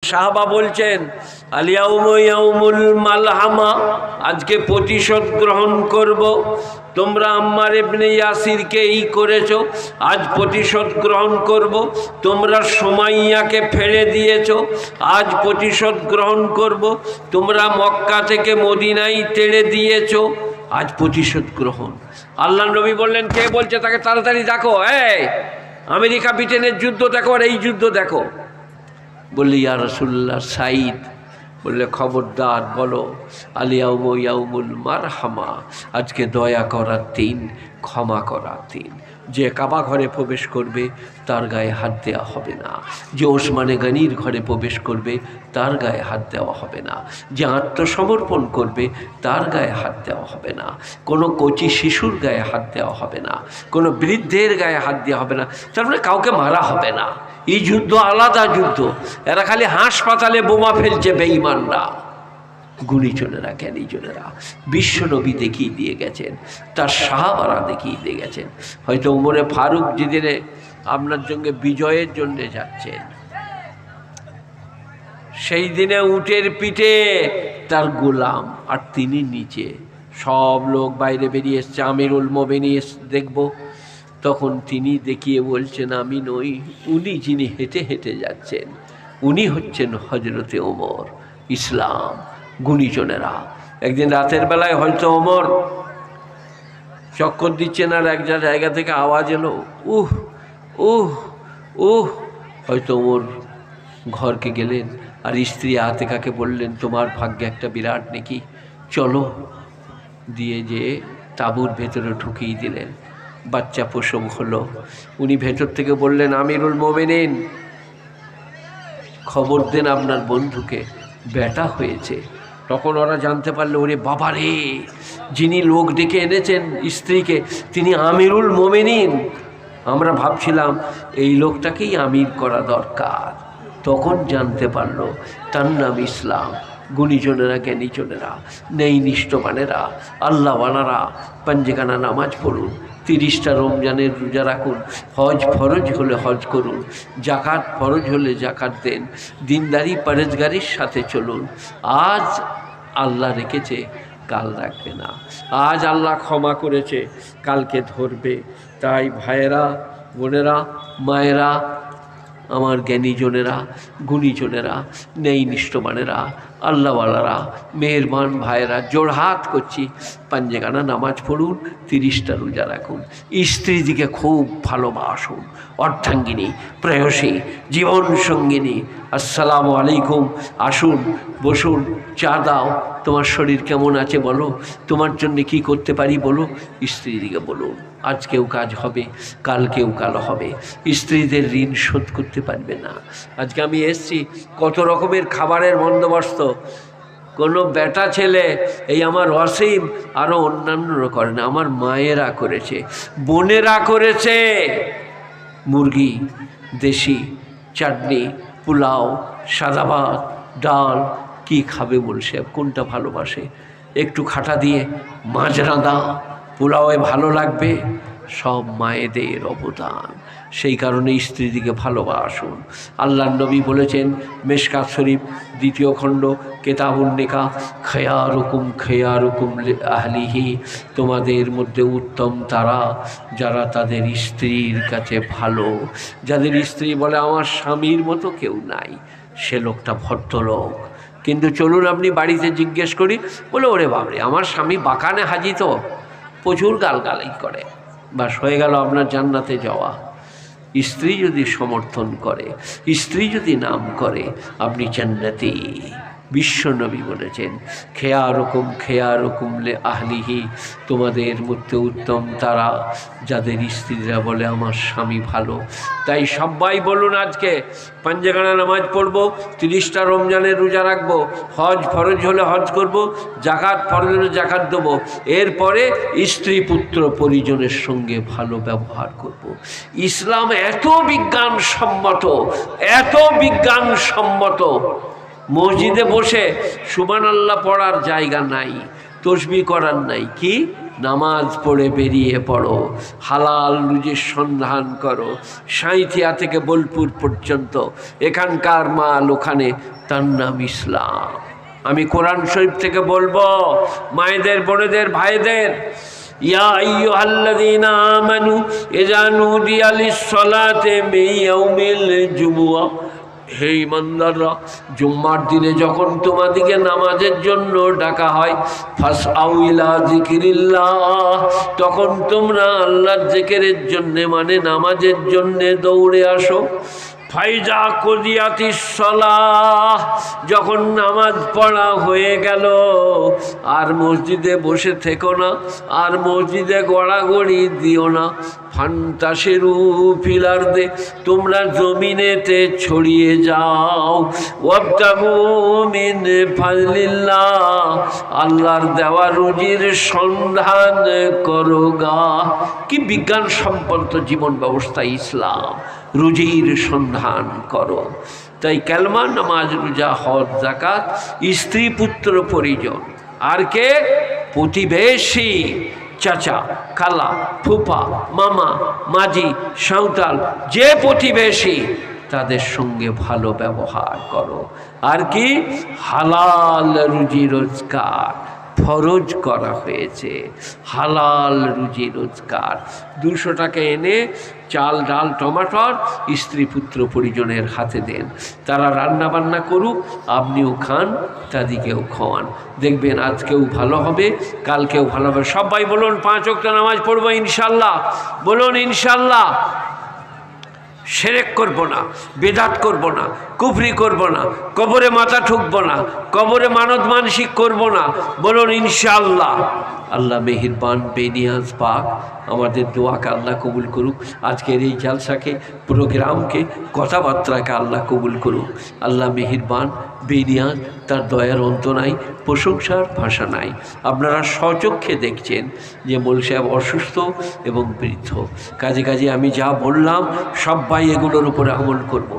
সাহাবা বলছেন আলিয়াউমু ইয়াউমুল মালহামা, আজকে প্রতিশোধ গ্রহণ করব। তোমরা আম্মার ইবনে ইয়াসিরকে এই করেছো, আজ প্রতিশোধ গ্রহণ করব। তোমরা সুমাইয়াকে ফেলে দিয়েছো, আজ প্রতিশোধ গ্রহণ করব। তোমরা মক্কা থেকে মদিনায় তেড়ে দিয়েছো, আজ প্রতিশোধ গ্রহণ। আল্লাহ নবী বললেন, কে বলছে তাকে তাড়াতাড়ি দেখো, এই আমেরিকা ব্রিটেনের যুদ্ধ দেখো আর এই যুদ্ধ দেখো। বললি ইয়া রাসূলুল্লাহ সাঈদ। বললে খবরদার, বলো আলিয়াউমু ইয়াউমুল মারহামা, আজকে দয়া করার দিন, ক্ষমা করার দিন। যে কাবা ঘরে প্রবেশ করবে তার গায়ে হাত দেওয়া হবে না, যে ওসমানে গনির ঘরে প্রবেশ করবে তার গায়ে হাত দেওয়া হবে না, যে আত্মসমর্পণ করবে তার গায়ে হাত দেওয়া হবে না, কোনো কচি শিশুর গায়ে হাত দেওয়া হবে না, কোনো বৃদ্ধের গায়ে হাত দেওয়া হবে না। তার মানে কাউকে মারা হবে না। এই যুদ্ধ আলাদা যুদ্ধ। এরা খালি হাসপাতালে বোমা ফেলছে বেঈমানরা। গুণীজনেরা, জ্ঞানীজনেরা, বিশ্বনবী দেখিয়ে দিয়ে গেছেন, তার সাহাবারা দেখিয়ে দিয়ে গেছেন। হয়তো উমরে ফারুক যেদিনে আপনার সঙ্গে বিজয়ের জন্যে যাচ্ছেন, সেই দিনে উটের পিঠে তার গোলাম আর তিনি নিচে, সব লোক বাইরে বেরিয়ে এসছে, আমিরুল মোমিনিন দেখব। তখন তিনি দেখিয়ে বলছেন, আমি নই, উনি যিনি হেঁটে হেঁটে যাচ্ছেন উনি হচ্ছেন হজরতে ওমর। ইসলাম গুণীজনেরা, একদিন রাতের বেলায় হয়তো ওমর চক্কর দিচ্ছেন আর এক জায়গা থেকে আওয়াজ এলো, উহ উহ উহ। হয়তো ওমর ঘরকে গেলেন আর স্ত্রী আতেকাকে বললেন, তোমার ভাগ্যে একটা বিরাট নেকি, চলো। দিয়ে যে তাঁবুর ভেতরে ঢুকিয়ে দিলেন। বাচ্চা প্রসব হলো। উনি ভেতর থেকে বললেন, আমিরুল মোমিনিন, খবর দেন আপনার বন্ধুকে, বেটা হয়েছে। তখন ওরা জানতে পারলো, ওরে বাবারে, যিনি লোক ডেকে এনেছেন স্ত্রীকে তিনি আমিরুল মোমিনিন। আমরা ভাবছিলাম এই লোকটাকেই আমির করা দরকার। তখন জানতে পারলো তার নাম ইসলাম। গুণীজনেরা, জ্ঞানীজনেরা, নেই নিষ্ঠবানেরা, আল্লাহওয়ালারা, পাঞ্জেখানা নামাজ পড়ুন, 30টা রমজানের রোজা রাখুন, হজ ফরজ হলে হজ করুন, জাকাত ফরজ হলে জাকাত দেন, দিনদারি পরেজগারির সাথে চলুন। আজ আল্লাহ রেখেছে, কাল রাখবে না। আজ আল্লাহ ক্ষমা করেছে, কালকে ধরবে। তাই ভাইয়েরা, বোনেরা, মায়েরা, আমার জ্ঞানীজনেরা, গুণীজনেরা, নেই নিষ্ঠবানেরা, আল্লাহওয়ালারা, মেহেরবান ভাইয়েরা, জোড়হাত করছি, পাঞ্জেখানা নামাজ পড়ুন, 30টা রোজা রাখুন, স্ত্রীদিকে খুব ভালোবাসুন, অর্ধাঙ্গিনী, প্রেয়সী, জীবন সঙ্গিনী। আসসালামু আলাইকুম, আসুন, বসুন, চা দাও, তোমার শরীর কেমন আছে বলো, তোমার জন্য কি করতে পারি বলো। স্ত্রীদিকে বলুন, আজকেও কাজ হবে, কালকেও কাল হবে। স্ত্রীদের ঋণ শোধ করতে পারবে না। আজকে আমি এসছি, কত রকমের খাবারের বন্দোবস্ত, কোনো বেটা ছেলে, এই আমার অসীম আরও অন্যান্যরা করে না, আমার মায়েরা করেছে, বোনেরা করেছে। মুরগি, দেশি, চাটনি, পোলাও, সাদা ভাত, ডাল, কি খাবে বলছে, কোনটা ভালোবাসে, একটু খাটা দিয়ে মাছ রাঁধা, পোলাওয়ে ভালো লাগবে। সব মায়েদের অবদান। সেই কারণে স্ত্রীদিকে ভালোবাসুন। আল্লাহর নবী বলেছেন, মেশকাত শরীফ 2য় খণ্ড, কেতাবুন নিকাহ, খেয়ারুকুম খেয়ারুকুম আহলিহি, তোমাদের মধ্যে উত্তম তারা যারা তাদের স্ত্রীর কাছে ভালো। যাদের স্ত্রী বলে আমার স্বামীর মতো কেউ নাই, সে লোকটা ভদ্রলোক। কিন্তু চলুন আপনি বাড়িতে জিজ্ঞেস করি, বলে ওরে বাবরে, আমার স্বামী বাগানে হাজি তো প্রচুর গালগালাই করে, বাস হয়ে গেল আপনার জান্নাতে যাওয়া। স্ত্রী যদি সমর্থন করে, স্ত্রী যদি নাম করে, আপনি জান্নাতি। বিশ্বনবী বলেছেন, খেয়ারুকুম লে আহলিহি, তোমাদের মধ্যে উত্তম তারা যাদের স্ত্রীরা বলে আমার স্বামী ভালো। তাই সবাই বলুন, আজকে পাঞ্জেখানা নামাজ পড়বো, 30টা রমজানের রোজা রাখবো, হজ ফরজ হলে হজ করব, জাকাত ফরজ হলে জাকাত দেবো, এরপরে স্ত্রী পুত্র পরিজনের সঙ্গে ভালো ব্যবহার করব। ইসলাম এত বিজ্ঞানসম্মত, এত বিজ্ঞানসম্মত। মসজিদে বসে সুবহানাল্লাহ পড়ার জায়গা নাই, তসবিহ করার নাই, কি নামাজ পড়ে বেরিয়ে পড়ো, হালাল রুজির সন্ধান করো। সাঁইথিয়া থেকে বোলপুর পর্যন্ত এখানকার মাল ওখানে, তার নাম ইসলাম। আমি কোরআন শরীফ থেকে বলবো মায়েদের, বোনেদের, ভাইদের, ইয়া আইয়ুহাল্লাযীনা আমানু ইযা নুদিয়া লিস-সালাতি মিন ইয়াউমিল জুমুআহ, হে ইমানদাররা, জুম্মার দিনে যখন তোমাদিকে নামাজের জন্য ডাকা হয়, ফাসআউ ইলা যিকিরিল্লাহ, তখন তোমরা আল্লাহর জিকিরের জন্য, মানে নামাজের জন্য দৌড়ে আসো। ফাইজা কুদিয়াতিস সালাহ, যখন নামাজ পড়া হয়ে গেল আর মসজিদে বসে থেকো না, আর মসজিদে গড়াগড়ি দিও না। ফান্তাশিরু ফিল আরদি, তোমরা জমিনেতে ছড়িয়ে যাও। ওয়াবতাগু মিন ফাজলিল্লাহ, আল্লাহর দেওয়া রুজির সন্ধান করো গা। কি বিজ্ঞানসম্পন্ন জীবন ব্যবস্থা ইসলাম! রুজির সন্ধান করো। তাই কালমা, নামাজ, রোজা, হজ, যাকাত, স্ত্রী, পুত্র, পরিজন, আর কে? প্রতিবেশী, চাচা, খালা, ফুফা, মামা, মাঝি, সাঁওতাল, যে প্রতিবেশী, তাদের সঙ্গে ভালো ব্যবহার করো। আর কি? হালাল রুজি রোজগার ফরজ করা হয়েছে। হালাল রুজি রোজগার 200 টাকা এনে চাল, ডাল, টমাটর স্ত্রী, পুত্র, পরিজনের হাতে দেন। তারা রান্না বান্না করুক, আপনিও খান, তাদেরকেও খাওয়ান। দেখবেন আজকেও ভালো হবে, কালকেও ভালো হবে। সবাই বলুন 5 ওয়াক্ত নামাজ পড়বো ইনশাল্লাহ। বলুন ইনশাল্লাহ। শিরক করব না, বেদাত করব না, কুফরি করব না, কবরে মাথা ঠুকবো না, কবরে মানত মানসিক করব না। বলুন ইনশাআল্লাহ। আল্লাহ মেহেরবান, বেনিয়াজ পাক আমাদের দোয়াকে আল্লাহ কবুল করুক। আজকের এই জালসাকে, প্রোগ্রামকে, কথাবার্তাকে আল্লাহ কবুল করুক। আল্লাহ মেহেরবান, বেনিয়াজ, তার দয়ার অন্ত নাই, প্রশংসার ভাষা নাই। আপনারা স্বচক্ষে দেখছেন যে মোল সাহেব অসুস্থ এবং বৃদ্ধ। কাজে কাজে আমি যা বললাম সবাই এগুলোর উপরে আমল করব।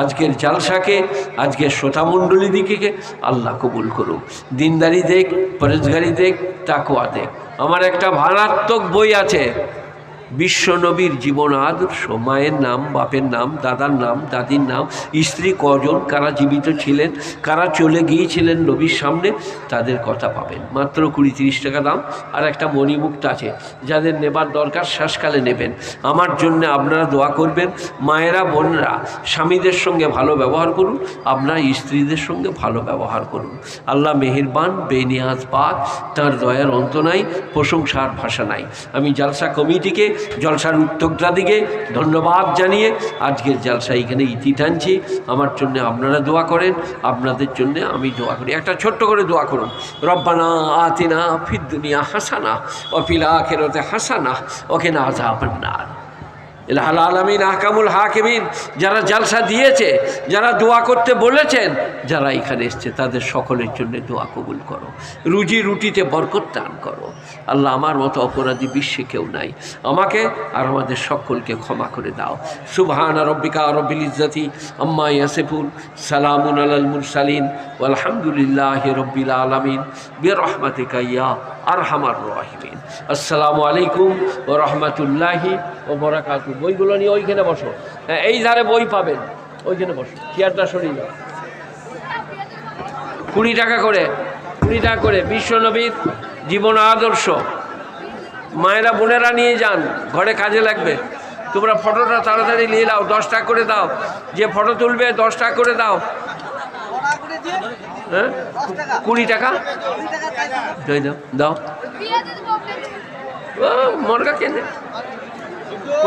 আজকের জালসাকে, আজকের শ্রোতামণ্ডলী দিকে আল্লাহ কবুল করুক। দিনদারি দেখ, পরেজগারি দেখ, তাকওয়া দেখ। আমার একটা ভারাত্মক বই আছে, বিশ্বনবীর জীবন আদর্শ। মায়ের নাম, বাপের নাম, দাদার নাম, দাদির নাম, স্ত্রী কজন, কারা জীবিত ছিলেন, কারা চলে গিয়েছিলেন নবীর সামনে, তাদের কথা পাবেন। মাত্র 20-30 টাকা দাম। আর একটা মণিমুক্ত আছে, যাদের নেবার দরকার শেষকালে নেবেন। আমার জন্য আপনারা দোয়া করবেন। মায়েরা, বোনরা স্বামীদের সঙ্গে ভালো ব্যবহার করুন, আপনার স্ত্রীদের সঙ্গে ভালো ব্যবহার করুন। আল্লাহ মেহেরবান, বেনিয়াজ পাক, তার দয়ার অন্ত নাই, প্রশংসার ভাষা নাই। আমি জালসা কমিটিকে, জলসার উদ্যোক্তাদিকে ধন্যবাদ জানিয়ে আজকের জলসা এখানে ইতি টানছি। আমার জন্য আপনারা দোয়া করেন, আপনাদের জন্য আমি দোয়া করি। একটা ছোট্ট করে দোয়া করুন। রব্বানা আতিনা ফিদ দুনিয়া হাসানা ওয়া ফিল আখিরাতি হাসানা ওয়া কিনা আযাবান নার। ইলাহুল আলামিন, আহকামুল হাকিমিন, যারা জালসা দিয়েছে, যারা দোয়া করতে বলেছেন, যারা এখানে এসছে, তাদের সকলের জন্য দোয়া কবুল করো। রুজি রুটিতে বরকত দান করো। আল্লাহ, আমার মতো অপরাধী বিশ্বে কেউ নাই। আমাকে আর আমাদের সকলকে ক্ষমা করে দাও। সুবহানা রব্বিকা রব্বিল ইজ্জাতি আম্মা ইয়াসিফুন, সালামুন আলাল মুরসালিন, আলহামদুলিল্লাহি রব্বিল আলামিন, বিরহমাতিকা ইয়া আরহামার রাহিমিন। আসসালামু আলাইকুম ওয়া রাহমাতুল্লাহি ওয়া বারাকাতুহু। বইগুলো নিয়ে ওইখানে বসো। হ্যাঁ, এই ধারে বই পাবেন, ওইখানে বসো। চেয়ারটা সরিয়ে দাও। 20 টাকা করে, 20 টাকা করে বিশ্বনবীর জীবন আদর্শ। মায়েরা, বোনেরা নিয়ে যান, ঘরে কাজে লাগবে। তোমরা ফটোটা তাড়াতাড়ি নিয়ে নাও, 10 টাকা করে দাও। যে ফটো তুলবে 10 টাকা করে দাও। হ্যাঁ, 20 টাকা দাও, দাও। মরগা কেনে,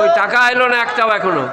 ওই টাকা এলো না একটাও এখনো।